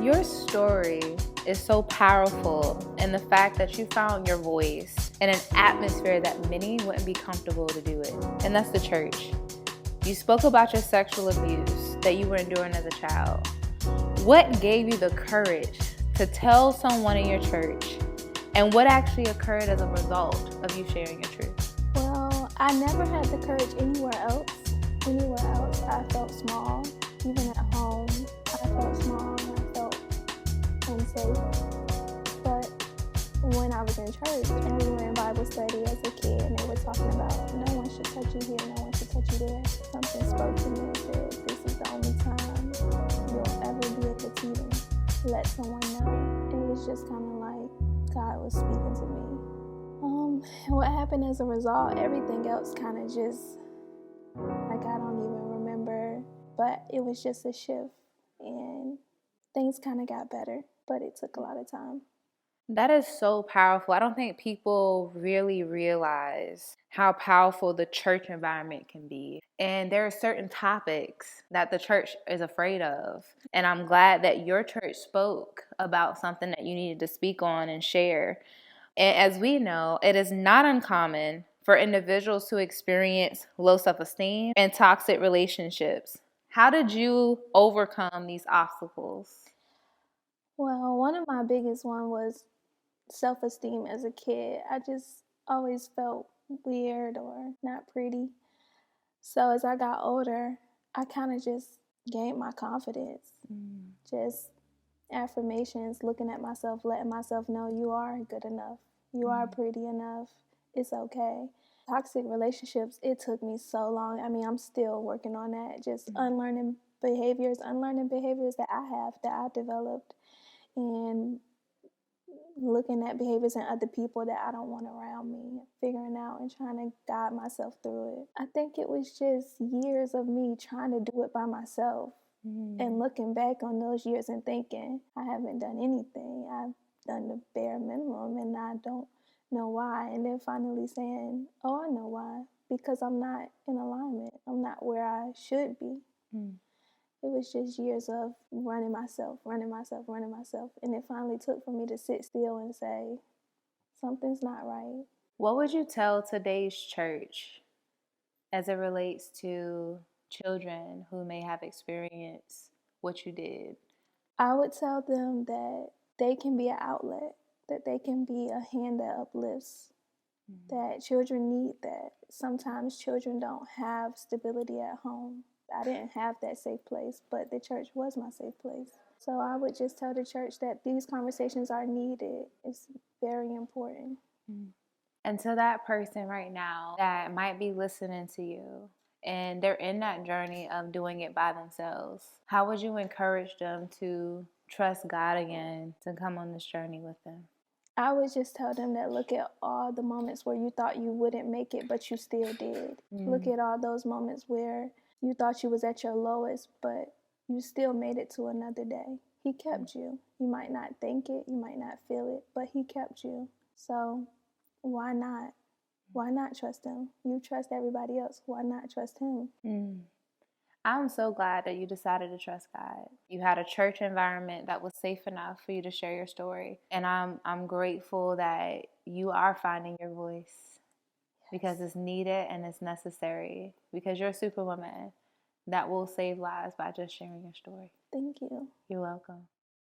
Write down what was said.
Your story is so powerful in the fact that you found your voice in an atmosphere that many wouldn't be comfortable to do it, and that's the church. You spoke about your sexual abuse that you were enduring as a child. What gave you the courage to tell someone in your church, and what actually occurred as a result of you sharing your truth? Well, I never had the courage anywhere else. Anywhere else, I felt small. Even at home, I felt small and I felt unsafe. But when I was in church and we were in Bible study as a kid and they were talking about no one should touch you here, no one should touch you there, something spoke to me and said, this is the only time you'll ever be able to even let someone know. And it was just kind of like God was speaking to me. What happened as a result, everything else kind of just, like, I don't even remember, but it was just a shift and things kind of got better, but it took a lot of time. That is so powerful. I don't think people really realize how powerful the church environment can be. And there are certain topics that the church is afraid of. And I'm glad that your church spoke about something that you needed to speak on and share. And as we know, it is not uncommon for individuals to experience low self-esteem and toxic relationships. How did you overcome these obstacles? Well, one of my biggest ones was self-esteem as a kid. I just always felt weird or not pretty. So as I got older, I kind of just gained my confidence. Just affirmations, looking at myself, letting myself know you are good enough. You are pretty enough. It's okay. Toxic relationships, it took me so long. I mean, I'm still working on that. Just unlearning behaviors that I have, that I developed, and looking at behaviors in other people that I don't want around me, figuring out and trying to guide myself through it. I think it was just years of me trying to do it by myself. And looking back on those years and thinking, I haven't done anything. I've done the bare minimum and I don't know why. And then finally saying, oh, I know why. Because I'm not in alignment. I'm not where I should be. It was just years of running myself. And it finally took for me to sit still and say, something's not right. What would you tell today's church as it relates to children who may have experienced what you did? I would tell them that they can be an outlet, that they can be a hand that uplifts, that children need that. Sometimes children don't have stability at home. I didn't have that safe place, but the church was my safe place. So I would just tell the church that these conversations are needed. It's very important. And to that person right now that might be listening to you and they're in that journey of doing it by themselves, how would you encourage them to trust God again, to come on this journey with them? I would just tell them that look at all the moments where you thought you wouldn't make it, but you still did. Look at all those moments where you thought you was at your lowest, but you still made it to another day. He kept you. You might not think it, you might not feel it, but he kept you. So why not? Why not trust him? You trust everybody else. Why not trust him? I'm so glad that you decided to trust God. You had a church environment that was safe enough for you to share your story. And I'm grateful that you are finding your voice because it's needed and it's necessary, because you're a superwoman that will save lives by just sharing your story. Thank you. You're welcome.